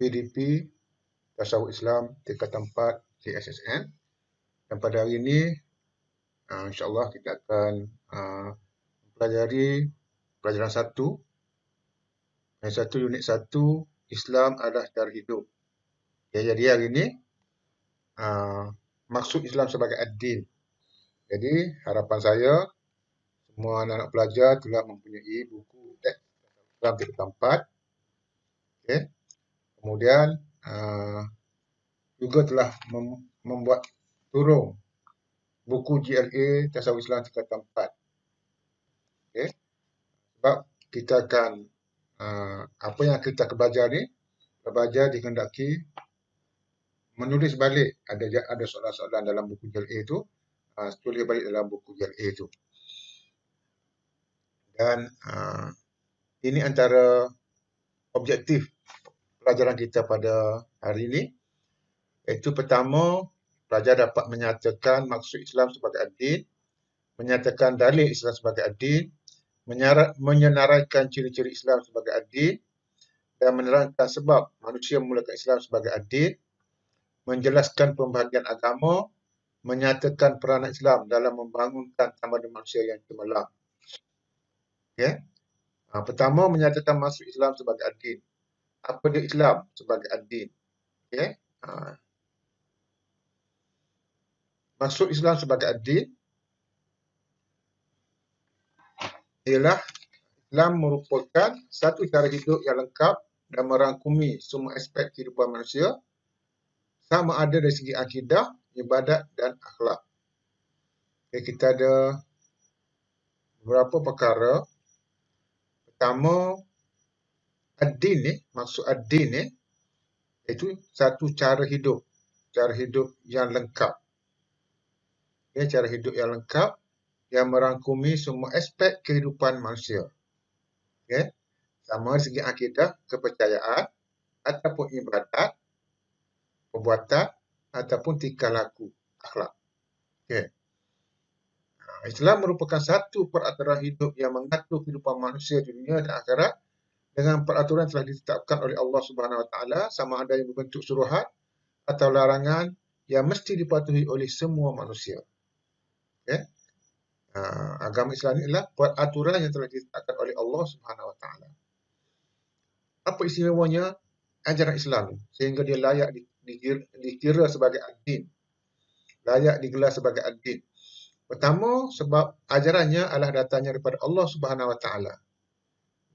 PDP Tasawuf Islam Tingkatan 4 KSSN. Dan pada hari ini insya-Allah kita akan pelajari pelajaran 1. Yang 1 unit 1 Islam adalah cara hidup. Jadi hari ini maksud Islam sebagai ad-din. Jadi harapan saya semua anak-anak pelajar telah mempunyai buku teks Islam tingkatan 4. Okey. Kemudian juga telah membuat turun buku GLA Tasawuf Islam tingkatan 4. Okey. Sebab kita akan apa yang kita belajar ni, belajar dikehendaki menulis balik ada soalan-soalan dalam buku GLA itu, tulis balik dalam buku GLA itu. Dan ini antara objektif pelajaran kita pada hari ini, iaitu pertama, pelajar dapat menyatakan maksud Islam sebagai ad-din, menyatakan dalil Islam sebagai ad-din, menyenaraikan ciri-ciri Islam sebagai ad-din, dan menerangkan sebab manusia memulakan Islam sebagai ad-din, menjelaskan pembahagian agama, menyatakan peranan Islam dalam membangunkan tamadun manusia yang cemerlang. Okay. Pertama, menyatakan maksud Islam sebagai ad-din. Apa dia Islam sebagai ad-din? Okay. Maksud Islam sebagai ad-din ialah Islam merupakan satu cara hidup yang lengkap dan merangkumi semua aspek kehidupan manusia, sama ada dari segi akidah, ibadat dan akhlak. Okay, kita ada beberapa perkara. Pertama, ad-din ni, maksud ad-din ni iaitu satu cara hidup yang lengkap. Okay, cara hidup yang lengkap yang merangkumi semua aspek kehidupan manusia. Okay. Sama dari segi akidah, kepercayaan, ataupun ibadat, perbuatan, ataupun tingkah laku, akhlak. Okay. Islam merupakan satu peraturan hidup yang mengatur kehidupan manusia di dunia dan akhirat dengan peraturan yang telah ditetapkan oleh Allah Subhanahu Wa Taala, sama ada yang berbentuk suruhan atau larangan yang mesti dipatuhi oleh semua manusia. Okay. Agama Islam ini adalah peraturan yang telah ditetapkan oleh Allah Subhanahu Wa Taala. Apa istimewanya ajaran Islam sehingga dia layak dikira sebagai ad-din, layak digelar sebagai ad-din? Pertama, sebab ajarannya adalah datangnya daripada Allah Subhanahu Wa Taala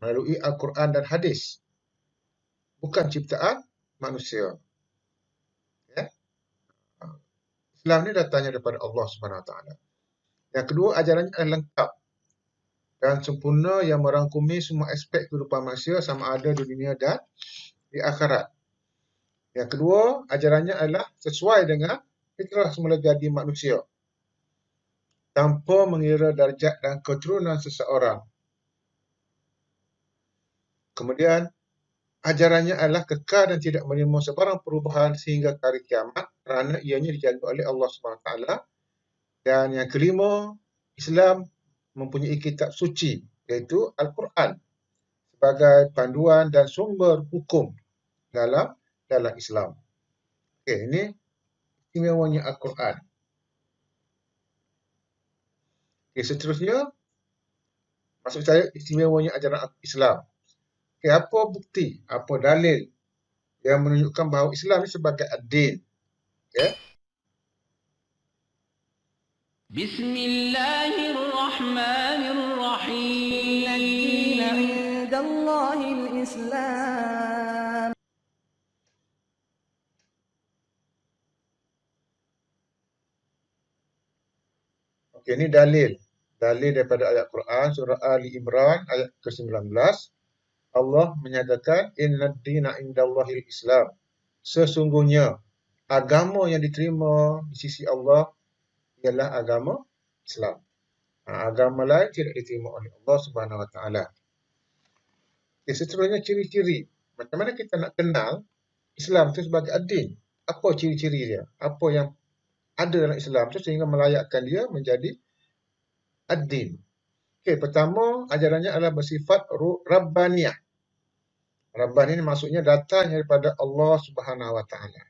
melalui Al-Quran dan hadis, bukan ciptaan manusia. Ya? Islam ni datangnya daripada Allah Subhanahu Wa Taala. Yang kedua, ajarannya adalah lengkap dan sempurna yang merangkumi semua aspek kehidupan manusia sama ada di dunia dan di akhirat. Yang kedua, ajarannya adalah sesuai dengan fitrah semula jadi manusia, tanpa mengira darjat dan keturunan seseorang. Kemudian, ajarannya adalah kekal dan tidak menerima sebarang perubahan sehingga hari kiamat kerana ianya dijaga oleh Allah SWT. Dan yang kelima, Islam mempunyai kitab suci iaitu Al-Quran sebagai panduan dan sumber hukum dalam Islam. Okey, ini istimewanya Al-Quran. Okey, seterusnya, maksud saya istimewanya ajaran Islam. Okey, apa bukti, apa dalil yang menunjukkan bahawa Islam ini sebagai ad-din? Okey. Bismillahirrahmanirrahim. Inna indallahil Islam. Okey, ini dalil daripada ayat Quran surah Ali Imran ayat ke-19. Allah menyatakan innad dina indallahil Islam. Sesungguhnya agama yang diterima di sisi Allah ialah agama Islam. Agama lain tidak diterima oleh Allah Subhanahu Wa Taala. Okay, seterusnya ciri-ciri. Macam mana kita nak kenal Islam itu sebagai ad-din? Apa ciri-ciri dia? Apa yang ada dalam Islam itu sehingga melayakkan dia menjadi ad-din? Okay, pertama, ajarannya adalah bersifat Rabbaniyah. Rabbani ini maksudnya datang daripada Allah Subhanahu Wa Taala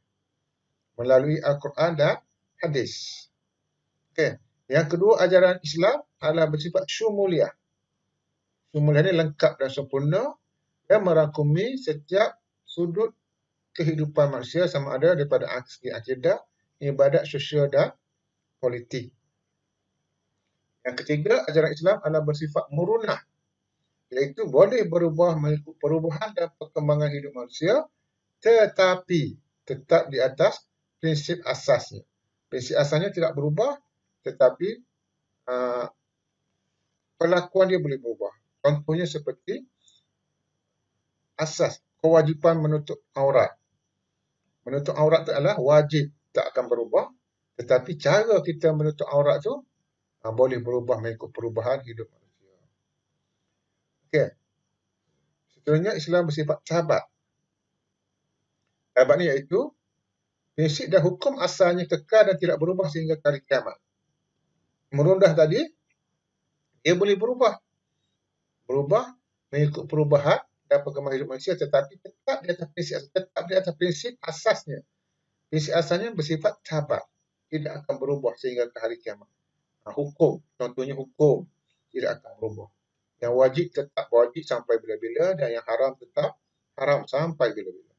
melalui Al-Quran dan hadis. Okey. Yang kedua, ajaran Islam adalah bersifat syumuliyah. Syumuliyah ini lengkap dan sempurna dan merangkumi setiap sudut kehidupan manusia sama ada daripada segi akidah, ibadat, sosial dan politik. Yang ketiga, ajaran Islam adalah bersifat murunah, iaitu boleh berubah mengikut perubahan dan perkembangan hidup manusia, tetapi tetap di atas prinsip asasnya. Prinsip asasnya tidak berubah, tetapi perlakuan dia boleh berubah. Contohnya seperti asas kewajipan menutup aurat. Menutup aurat itu adalah wajib, tak akan berubah, tetapi cara kita menutup aurat tu boleh berubah mengikut perubahan hidup manusia. Okey. Seterusnya, Islam bersifat sahabat. Sahabat ni iaitu prinsip dan hukum asalnya kekal dan tidak berubah sehingga hari kiamat. Merundah tadi, dia boleh berubah. Berubah mengikut perubahan dan perkembangan hidup manusia, tetapi tetap di atas prinsip asasnya. Prinsip asasnya bersifat sahabat, tidak akan berubah sehingga ke hari kiamat. Hukum, contohnya hukum tidak akan berubah. Yang wajib tetap wajib sampai bila-bila dan yang haram tetap haram sampai bila-bila.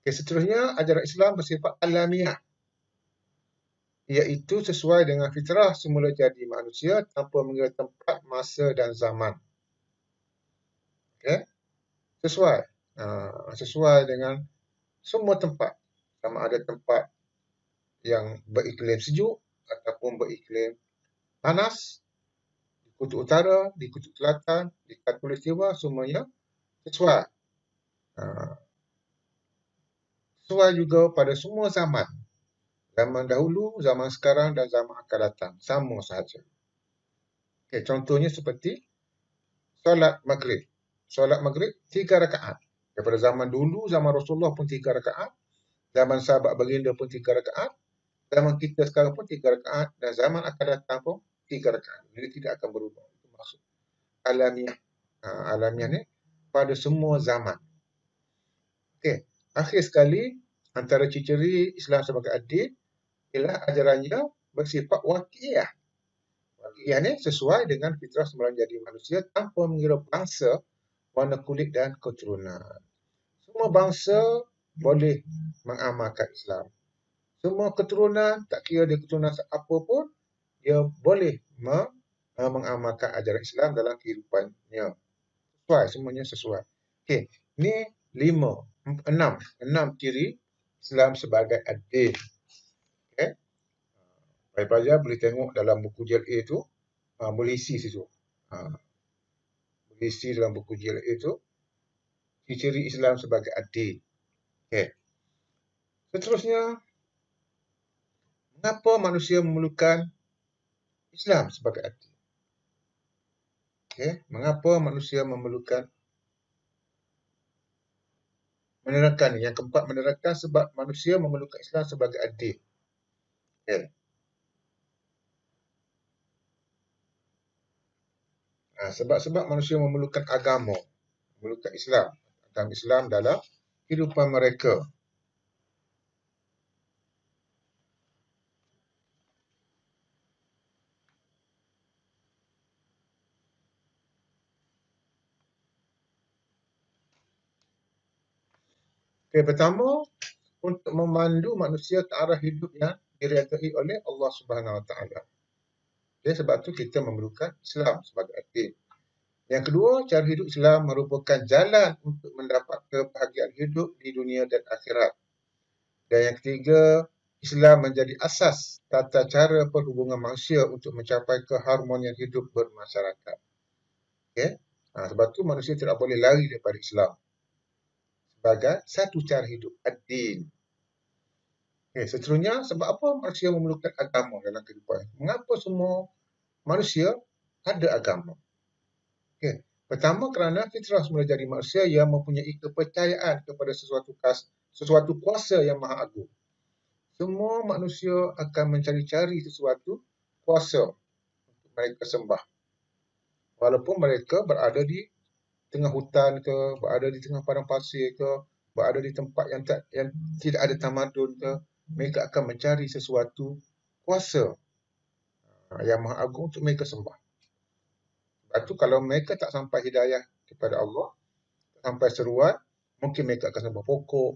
Okay, seterusnya, ajaran Islam bersifat alamiah, iaitu sesuai dengan fitrah semula jadi manusia tanpa mengira tempat, masa dan zaman. Okay? Sesuai dengan semua tempat, sama ada tempat yang beriklim sejuk ataupun beriklim panas, di kutub utara, di kutub selatan, di khatulistiwa, semuanya sesuai. Sesuai juga pada semua zaman. Zaman dahulu, zaman sekarang dan zaman akan datang. Sama sahaja. Okay, contohnya seperti solat maghrib. Solat maghrib 3 rakaat. Daripada zaman dulu, zaman Rasulullah pun 3 rakaat. Zaman sahabat baginda pun 3 rakaat. Zaman kita sekarang pun 3 rakaat. Dan zaman akan datang pun 3 rakaat. Jadi tidak akan berubah. Itu maksud alamiah. Alamiah ni pada semua zaman. Okey. Akhir sekali, antara ciri-ciri Islam sebagai adil ialah ajarannya bersifat waqiah. Waqiah ni sesuai dengan fitrah semula jadi manusia tanpa mengira bangsa, warna kulit dan keturunan. Semua bangsa boleh mengamalkan Islam. Semua keturunan, tak kira dia keturunan apa pun, dia boleh mengamalkan ajaran Islam dalam kehidupannya. Sesuai, semuanya sesuai. Okey, ni 6 ciri Islam sebagai adil. Okey. Baik pelajar boleh tengok dalam buku JLA tu, boleh isi situ. Boleh isi dalam buku JLA tu ciri Islam sebagai adil. Okey. Seterusnya, mengapa manusia memerlukan Islam sebagai adil? Okey, mengapa manusia memerlukan menerangkan yang keempat, menerangkan sebab manusia memerlukan Islam sebagai adil. Okay. Sebab-sebab manusia memerlukan agama, memerlukan Islam, agama Islam dalam kehidupan mereka. Okay, pertama, untuk memandu manusia ke arah hidup yang diredai oleh Allah Subhanahu Wa Taala. Okay, sebab itu kita memerlukan Islam sebagai adil. Yang kedua, cara hidup Islam merupakan jalan untuk mendapat kebahagiaan hidup di dunia dan akhirat. Dan yang ketiga, Islam menjadi asas tata cara perhubungan manusia untuk mencapai keharmonian hidup bermasyarakat. Okay? Sebab itu manusia tidak boleh lari daripada Islam sebagai satu cara hidup adil. Okay, seterusnya, sebab apa manusia memerlukan agama dalam kehidupan? Mengapa semua manusia ada agama? Okay. Pertama, kerana fitrah semula jadi manusia yang mempunyai kepercayaan kepada sesuatu kuasa yang maha agung. Semua manusia akan mencari-cari sesuatu kuasa untuk mereka sembah. Walaupun mereka berada di tengah hutan ke, berada di tengah padang pasir ke, berada di tempat yang tidak ada tamadun ke, mereka akan mencari sesuatu kuasa yang maha agung untuk mereka sembah. Sebab tu kalau mereka tak sampai hidayah kepada Allah, tak sampai seruan, mungkin mereka akan sembah pokok,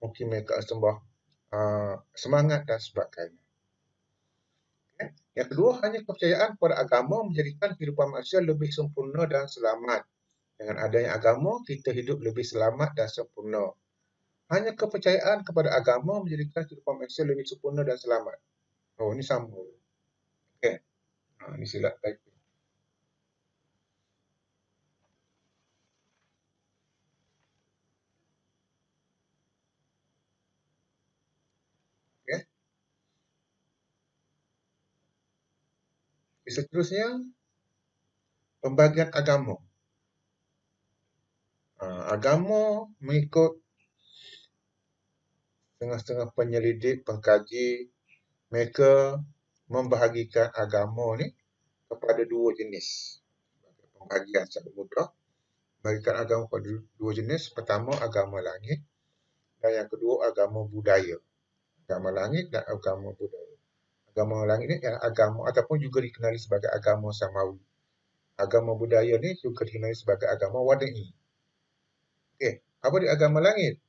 mungkin mereka akan sembah semangat dan sebagainya. Yang kedua, hanya kepercayaan pada agama menjadikan kehidupan manusia lebih sempurna dan selamat. Dengan adanya agama, kita hidup lebih selamat dan sempurna. Hanya kepercayaan kepada agama menjadikan kehidupan manusia lebih sempurna dan selamat. Oh, ini sama. Okey. Ini silap typing. Okey. Seterusnya, pembagian agama. Agama mengikut setengah-setengah penyelidik, pengkaji, mereka membahagikan agama ni kepada dua jenis. Pembagian secara mudah, bahagikan agama kepada dua jenis. Pertama, agama langit, dan yang kedua, agama budaya. Agama langit dan agama budaya. Agama langit ni yang agama ataupun juga dikenali sebagai agama samawi. Agama budaya ni juga dikenali sebagai agama wada'i. Okey, apa dia agama langit?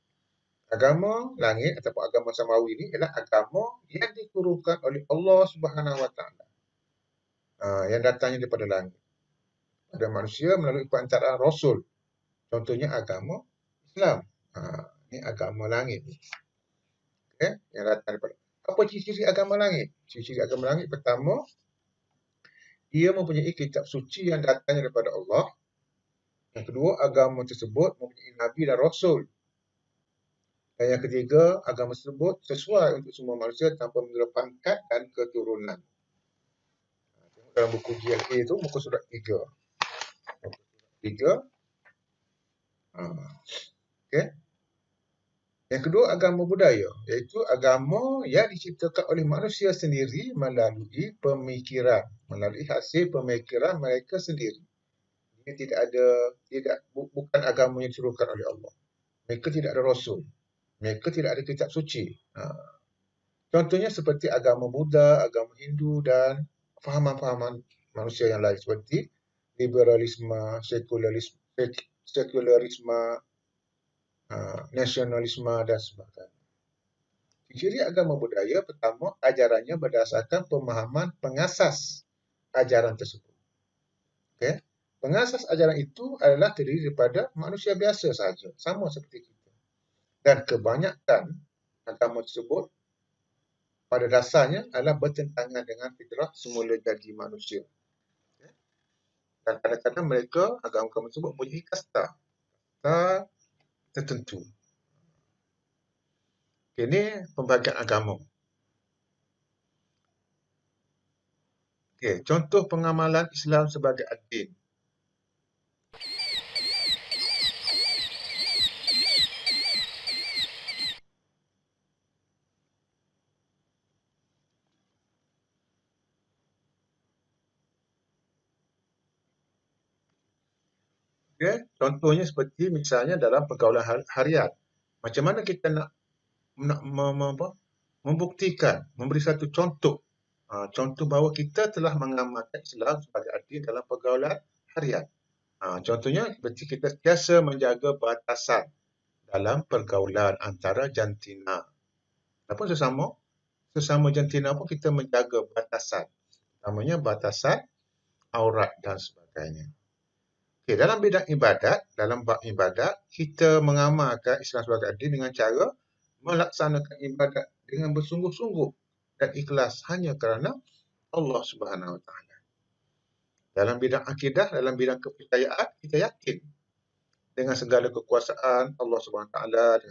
Agama langit ataupun agama samawi ni ialah agama yang diturunkan oleh Allah Subhanahu Wa Taala. Yang datangnya daripada langit pada manusia melalui perantaraan rasul. Contohnya agama Islam. Ini agama langit. Okay? Yang datang daripada. Apa ciri-ciri agama langit? Ciri-ciri agama langit pertama, ia mempunyai kitab suci yang datangnya daripada Allah. Yang kedua, agama tersebut mempunyai nabi dan rasul. Dan yang ketiga, agama tersebut sesuai untuk semua manusia tanpa mengira pangkat dan keturunan. Dalam buku GLA itu, muka surat 3. 3. Okay. Yang kedua, agama budaya, iaitu agama yang diciptakan oleh manusia sendiri melalui pemikiran, melalui hasil pemikiran mereka sendiri. Ini bukan agama yang disuruhkan oleh Allah. Mereka tidak ada rasul. Mereka tidak ada kitab suci. Contohnya seperti agama Buddha, agama Hindu dan fahaman-fahaman manusia yang lain seperti liberalisme, sekularisme, nasionalisme dan sebagainya. Ciri agama budaya pertama, ajarannya berdasarkan pemahaman pengasas ajaran tersebut. Okay? Pengasas ajaran itu adalah terdiri daripada manusia biasa sahaja, sama seperti kita. Dan kebanyakan agama tersebut pada dasarnya adalah bertentangan dengan fitrah semula jadi manusia. Dan kadang-kadang mereka, agama-agama tersebut mempunyai kasta tertentu. Ini pembagian agama. Okey, contoh pengamalan Islam sebagai ad-din. Okay. Contohnya seperti misalnya dalam pergaulan harian. Macam mana kita nak membuktikan, memberi satu contoh. Contoh bahawa kita telah mengamalkan Islam sebagai ad-din dalam pergaulan harian. Contohnya seperti kita biasa menjaga batasan dalam pergaulan antara jantina. Ataupun sesama jantina pun kita menjaga batasan. Namanya batasan aurat dan sebagainya. Okay, dalam bidang ibadat, dalam bab ibadat, kita mengamalkan Islam sebagai ad-din dengan cara melaksanakan ibadat dengan bersungguh-sungguh dan ikhlas hanya kerana Allah Subhanahu Wa Taala. Dalam bidang akidah, dalam bidang kepercayaan, kita yakin dengan segala kekuasaan Allah Subhanahu Wa Taala,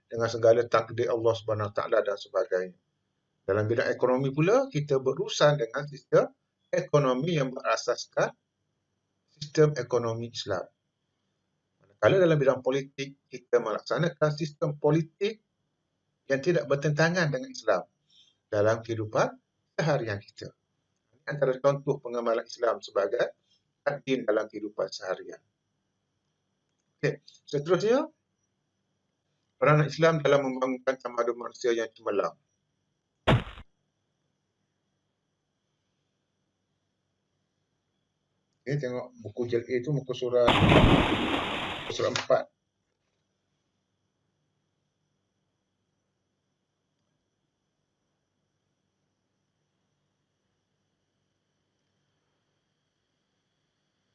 dengan segala takdir Allah Subhanahu Wa Taala dan sebagainya. Dalam bidang ekonomi pula, kita berurusan dengan sistem ekonomi yang berasaskan sistem ekonomi Islam. Kalau dalam bidang politik, kita melaksanakan sistem politik yang tidak bertentangan dengan Islam dalam kehidupan seharian kita. Antara contoh pengamalan Islam sebagai ad-din dalam kehidupan seharian. Okey, seterusnya, peranan Islam dalam membangunkan tamadun manusia yang cemerlang. Okey, tengok buku Jil A tu muka surat 4.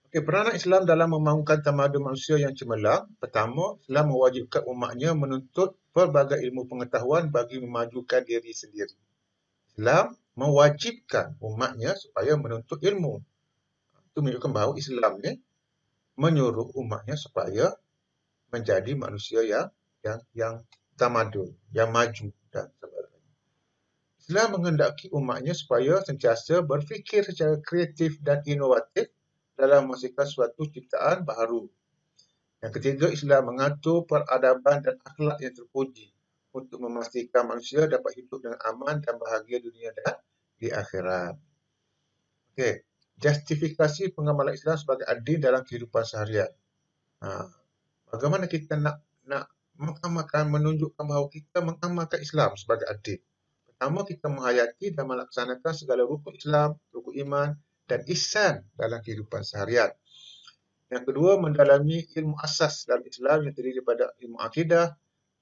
Okey, peranan Islam dalam membangunkan tamadun manusia yang cemerlang. Pertama, Islam mewajibkan umatnya menuntut pelbagai ilmu pengetahuan bagi memajukan diri sendiri. Islam mewajibkan umatnya supaya menuntut ilmu. Itu menunjukkan bahawa Islam ni menyuruh umatnya supaya menjadi manusia yang tamadun, yang maju dan sebagainya. Islam menghendaki umatnya supaya sentiasa berfikir secara kreatif dan inovatif dalam menghasilkan suatu ciptaan baharu. Yang ketiga, Islam mengatur peradaban dan akhlak yang terpuji untuk memastikan manusia dapat hidup dengan aman dan bahagia dunia dan di akhirat. Okey, justifikasi pengamalan Islam sebagai adil dalam kehidupan seharian. Bagaimana kita nak mengamalkan, menunjukkan bahawa kita mengamalkan Islam sebagai adil? Pertama, kita menghayati dan melaksanakan segala rukun Islam, rukun iman dan ihsan dalam kehidupan seharian. Yang kedua, mendalami ilmu asas dalam Islam yang terdiri daripada ilmu akidah,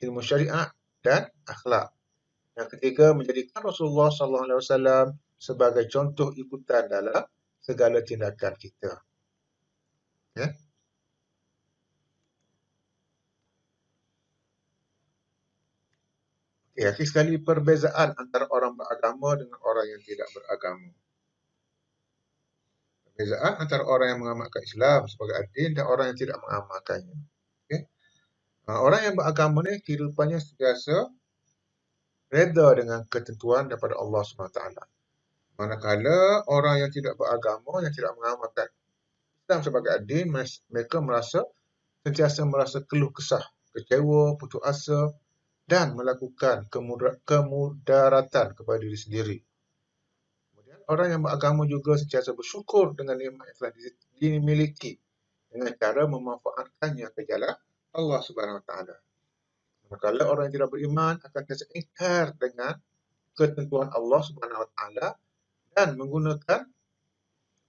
ilmu syariat dan akhlak. Yang ketiga, menjadikan Rasulullah SAW sebagai contoh ikutan dalam segala tindakan kita. Ya. Okay, akhir sekali, perbezaan antara orang beragama dengan orang yang tidak beragama. Perbezaan antara orang yang mengamalkan Islam sebagai adil dan orang yang tidak mengamalkannya. Okay. Orang yang beragama ni kehidupannya sentiasa reda dengan ketentuan daripada Allah SWT. Manakala orang yang tidak beragama, yang tidak mengamalkan Islam sebagai adil, mereka sentiasa merasa keluh kesah, kecewa, putus asa dan melakukan kemudaratan kepada diri sendiri. Kemudian orang yang beragama juga sentiasa bersyukur dengan nikmat yang telah dimiliki dengan cara memanfaatkannya ke jalan Allah Subhanahu Wa Taala. Manakala orang yang tidak beriman akan sentiasa ingkar dengan ketentuan Allah Subhanahu Wa Taala dan menggunakan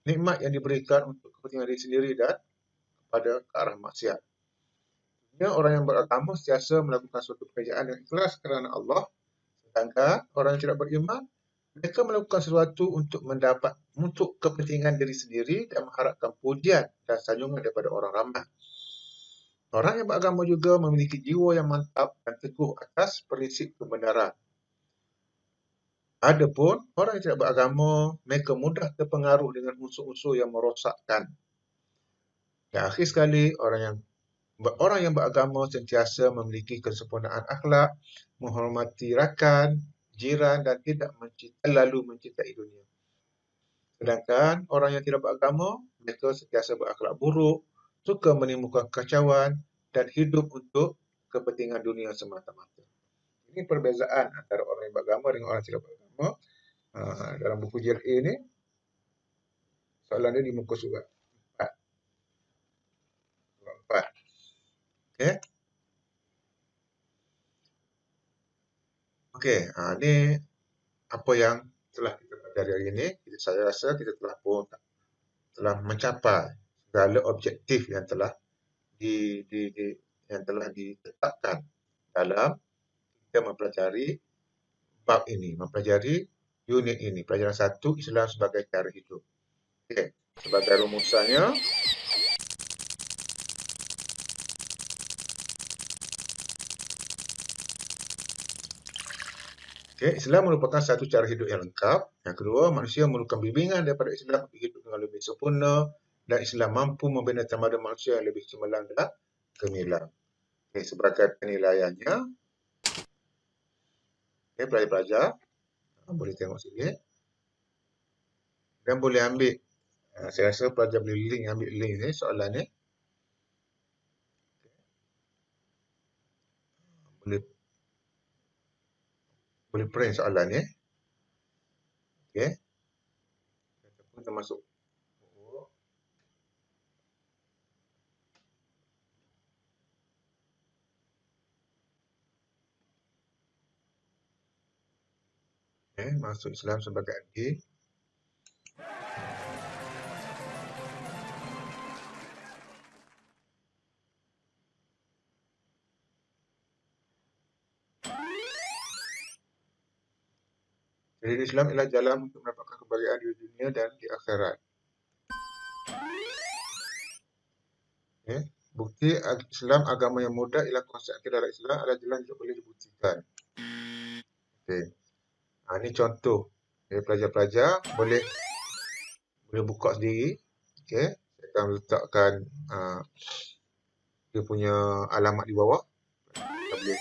nikmat yang diberikan untuk kepentingan diri sendiri dan kepada ke arah maksiat. Orang yang beragama sentiasa melakukan suatu pekerjaan yang ikhlas kerana Allah, sedangkan orang yang tidak beriman, mereka melakukan sesuatu untuk kepentingan diri sendiri dan mengharapkan pujian dan sanjungan daripada orang ramai. Orang yang beragama juga memiliki jiwa yang mantap dan teguh atas prinsip kebenaran. Adapun orang yang tidak beragama, mereka mudah terpengaruh dengan unsur-unsur yang merosakkan. Dan akhir sekali, orang yang beragama sentiasa memiliki kesempurnaan akhlak, menghormati rakan, jiran dan tidak terlalu mencintai dunia. Sedangkan orang yang tidak beragama, mereka sentiasa berakhlak buruk, suka menimbulkan kekacauan dan hidup untuk kepentingan dunia semata-mata. Ini perbezaan antara orang yang beragama dengan orang yang tidak beragama. Dalam buku Jil A ni, soalan dia di muka surat 4. Surat 4. Okey. Okey, ini apa yang telah kita pelajari hari ini. Saya rasa kita telah mencapai segala objektif yang telah ditetapkan dalam kita mempelajari bab ini, mempelajari unit ini, pelajaran 1, Islam sebagai cara hidup. Okey, sebagai rumusannya, Islam merupakan satu cara hidup yang lengkap. Yang kedua, manusia memerlukan bimbingan daripada Islam untuk hidup dengan lebih sempurna dan Islam mampu membina tamadun manusia yang lebih cemerlang dan gemilang. Sebagai penilaiannya, pelajar-pelajar boleh tengok sini dan boleh ambil. Saya rasa pelajar boleh ambil link ni, soalan ni. Boleh print soalan ni. Okey. Ataupun termasuk Masuk Islam sebagai adik. Jadi Islam ialah jalan untuk mendapatkan kebahagiaan di dunia dan di akhirat. Bukti Islam agama yang mudah ialah konsep akidah Islam adalah jalan yang boleh dibuktikan. Ini contoh. Pelajar-pelajar boleh buka sendiri. Saya akan letakkan dia punya alamat di bawah. Kita boleh